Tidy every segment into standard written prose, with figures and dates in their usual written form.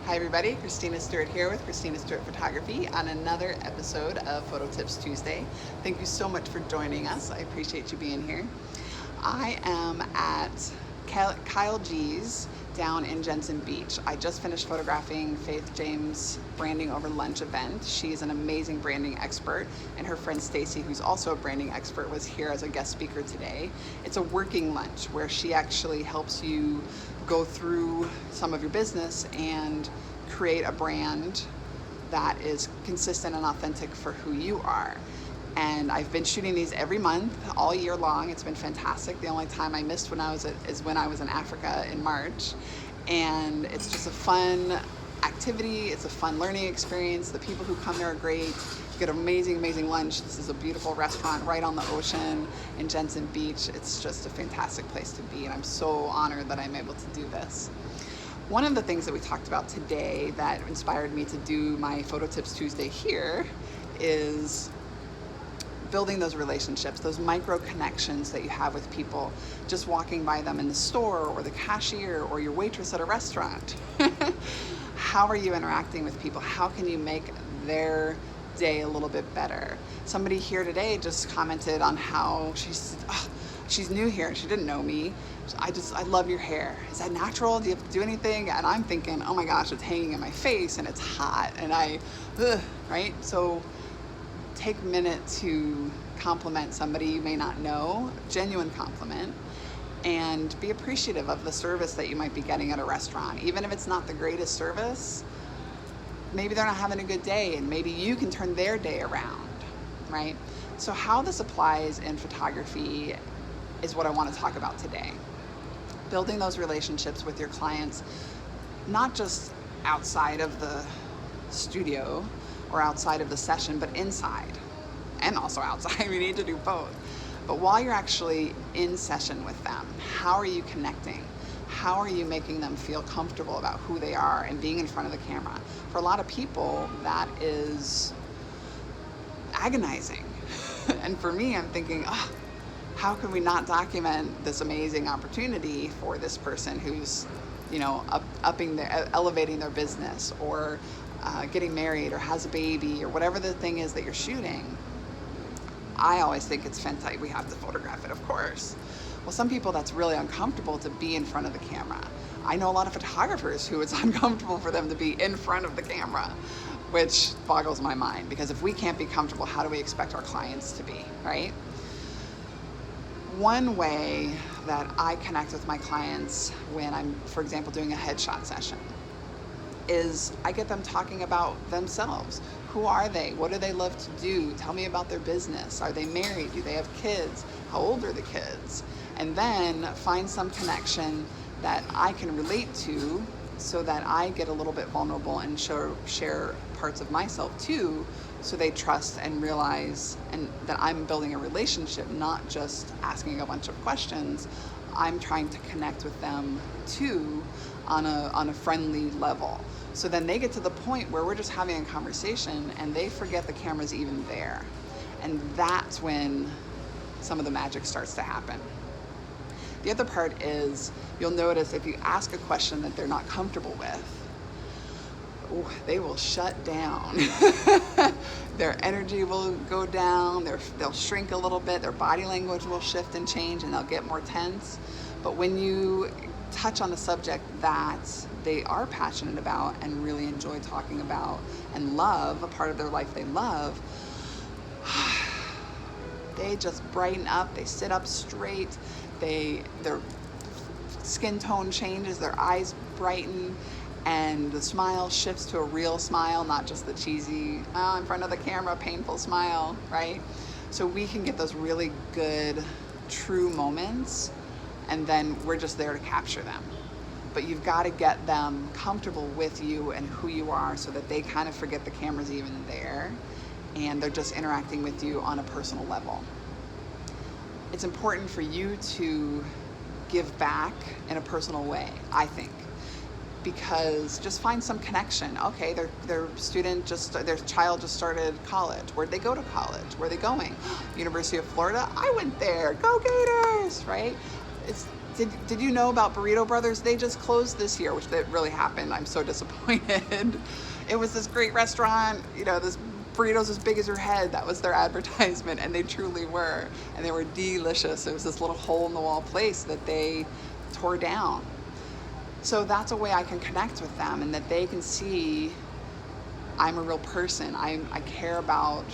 Hi everybody, Christina Stuart here with Christina Stuart Photography on another episode of Photo Tips Tuesday. Thank you so much for joining us. I appreciate you being here. I am at Kyle G's down in Jensen Beach. I just finished photographing Faith James' branding over lunch event. She's an amazing branding expert, and her friend Stacy, who's also a branding expert, was here as a guest speaker today. It's a working lunch where she actually helps you go through some of your business and create a brand that is consistent and authentic for who you are. And I've been shooting these every month, all year long. It's been fantastic. The only time I missed is when I was in Africa in March. And it's just a fun activity. It's a fun learning experience. The people who come there are great. You get amazing, amazing lunch. This is a beautiful restaurant right on the ocean in Jensen Beach. It's just a fantastic place to be, and I'm so honored that I'm able to do this. One of the things that we talked about today that inspired me to do my Photo Tips Tuesday here is building those relationships, those micro connections that you have with people, just walking by them in the store or the cashier or your waitress at a restaurant. How are you interacting with people? How can you make their day a little bit better? Somebody here today just commented on how she's new here and she didn't know me. I love your hair. Is that natural? Do you have to do anything? And I'm thinking, oh my gosh, it's hanging in my face and it's hot and right? So take a minute to compliment somebody you may not know, genuine compliment, and be appreciative of the service that you might be getting at a restaurant. Even if it's not the greatest service, maybe they're not having a good day and maybe you can turn their day around, right? So how this applies in photography is what I want to talk about today. Building those relationships with your clients, not just outside of the studio or outside of the session, but inside and also outside. We need to do both. But while you're actually in session with them, how are you connecting? How are you making them feel comfortable about who they are and being in front of the camera? For a lot of people, that is agonizing. And for me, I'm thinking, how can we not document this amazing opportunity for this person who's, elevating their business or getting married or has a baby or whatever the thing is that you're shooting. I always think it's fantastic. We have to photograph it, of course. Well, some people that's really uncomfortable to be in front of the camera. I know a lot of photographers who it's uncomfortable for them to be in front of the camera, which boggles my mind, because if we can't be comfortable, how do we expect our clients to be, right? One way that I connect with my clients when I'm, for example, doing a headshot session is I get them talking about themselves. Who are they? What do they love to do? Tell me about their business. Are they married? Do they have kids? How old are the kids? And then find some connection that I can relate to so that I get a little bit vulnerable and share parts of myself too, so they trust and realize and that I'm building a relationship, not just asking a bunch of questions. I'm trying to connect with them too on a friendly level. So then they get to the point where we're just having a conversation and they forget the camera's even there. And that's when some of the magic starts to happen. The other part is you'll notice if you ask a question that they're not comfortable with, they will shut down. Their energy will go down, they'll shrink a little bit, their body language will shift and change, and they'll get more tense. But when you touch on a subject that they are passionate about and really enjoy talking about and love, a part of their life they love, they just brighten up, they sit up straight, their skin tone changes, their eyes brighten, and the smile shifts to a real smile, not just the cheesy, in front of the camera, painful smile, right? So we can get those really good, true moments, and then we're just there to capture them. But you've got to get them comfortable with you and who you are so that they kind of forget the camera's even there and they're just interacting with you on a personal level. It's important for you to give back in a personal way, I think, because just find some connection. Okay, their child just started college. Where'd they go to college? Where are they going? University of Florida? I went there. Go Gators, right? did you know about Burrito Brothers? They just closed this year, which that really happened. I'm so disappointed. It was this great restaurant, this burritos as big as your head. That was their advertisement, and they truly were. And they were delicious. It was this little hole in the wall place that they tore down. So that's a way I can connect with them, and that they can see I'm a real person. I care about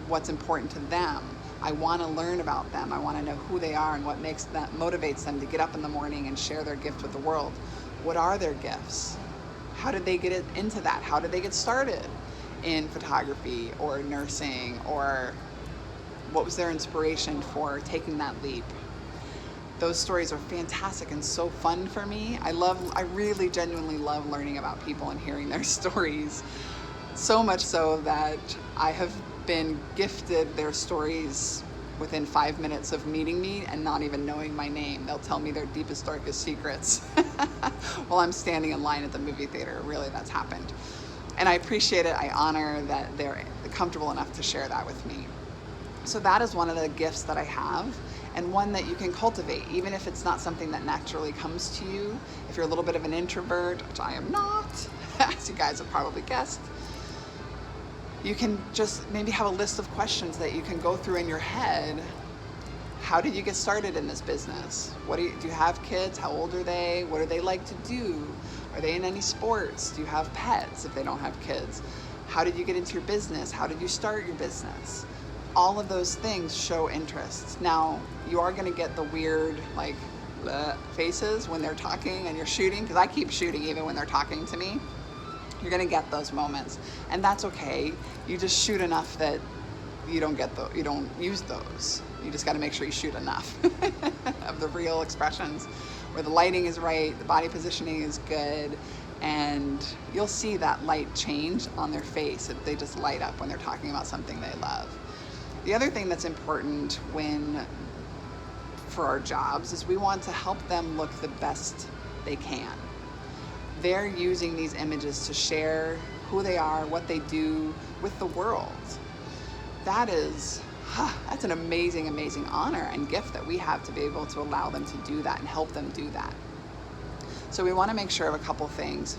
what's important to them. I want to learn about them. I want to know who they are and what motivates them to get up in the morning and share their gift with the world. What are their gifts? How did they get into that? How did they get started in photography or nursing, or what was their inspiration for taking that leap? Those stories are fantastic and so fun for me. I really genuinely love learning about people and hearing their stories. So much so that I have been gifted their stories within 5 minutes of meeting me and not even knowing my name. They'll tell me their deepest, darkest secrets while I'm standing in line at the movie theater. Really, that's happened. And I appreciate it. I honor that they're comfortable enough to share that with me. So that is one of the gifts that I have, and one that you can cultivate, even if it's not something that naturally comes to you. If you're a little bit of an introvert, which I am not, as you guys have probably guessed, you can just maybe have a list of questions that you can go through in your head. How did you get started in this business? Do you have kids? How old are they? What do they like to do? Are they in any sports? Do you have pets if they don't have kids? How did you get into your business? How did you start your business? All of those things show interest. Now, you are going to get the weird faces when they're talking and you're shooting, because I keep shooting even when they're talking to me. You're going to get those moments, and that's okay. You just shoot enough that you don't use those. You just got to make sure you shoot enough of the real expressions where the lighting is right, the body positioning is good, and you'll see that light change on their face. They just light up when they're talking about something they love. The other thing that's important for our jobs is we want to help them look the best they can. They're using these images to share who they are, what they do with the world. That's an amazing, amazing honor and gift that we have to be able to allow them to do that and help them do that. So we want to make sure of a couple things.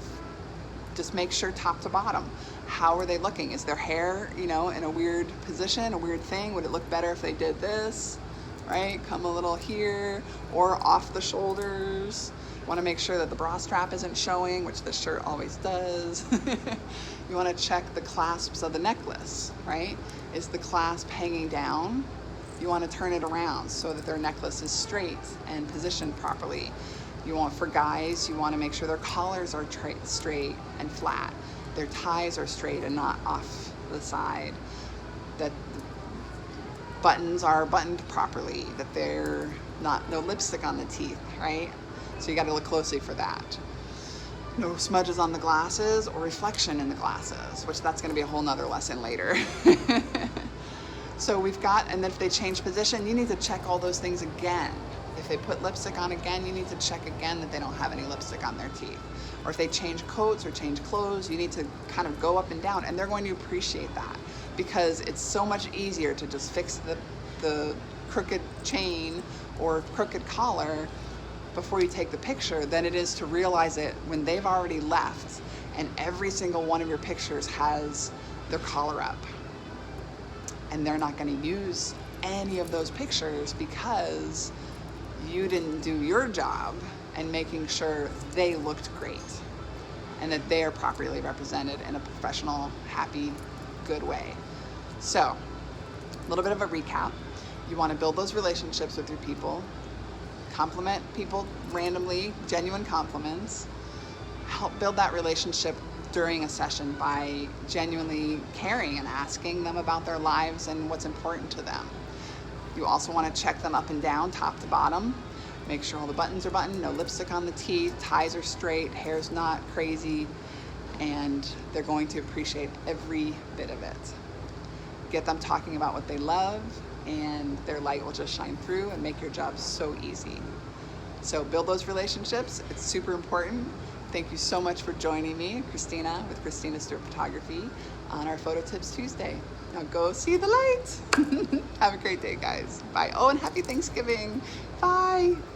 Just make sure top to bottom. How are they looking? Is their hair, in a weird position, a weird thing? Would it look better if they did this, right? Come a little here, or off the shoulders. You want to make sure that the bra strap isn't showing, which the shirt always does. You want to check the clasps of the necklace, right? Is the clasp hanging down? You want to turn it around so that their necklace is straight and positioned properly. For guys, you want to make sure their collars are straight and flat. Their ties are straight and not off the side. That buttons are buttoned properly. That they're no lipstick on the teeth, right? So you got to look closely for that. No smudges on the glasses or reflection in the glasses, which that's going to be a whole nother lesson later. So and then if they change position, you need to check all those things again. If they put lipstick on again, you need to check again that they don't have any lipstick on their teeth. Or if they change coats or change clothes, you need to kind of go up and down, and they're going to appreciate that, because it's so much easier to just fix the crooked chain or crooked collar before you take the picture than it is to realize it when they've already left and every single one of your pictures has their collar up. And they're not going to use any of those pictures because you didn't do your job in making sure they looked great and that they are properly represented in a professional, happy, good way. So, a little bit of a recap. You want to build those relationships with your people. Compliment people randomly, genuine compliments. Help build that relationship during a session by genuinely caring and asking them about their lives and what's important to them. You also want to check them up and down, top to bottom. Make sure all the buttons are buttoned, no lipstick on the teeth, ties are straight, hair's not crazy, and they're going to appreciate every bit of it. Get them talking about what they love, and their light will just shine through and make your job so easy. So build those relationships. It's super important. Thank you so much for joining me, Christina, with Christina Stuart Photography on our Photo Tips Tuesday. Now go see the light. Have a great day, guys. Bye. Oh, and happy Thanksgiving. Bye.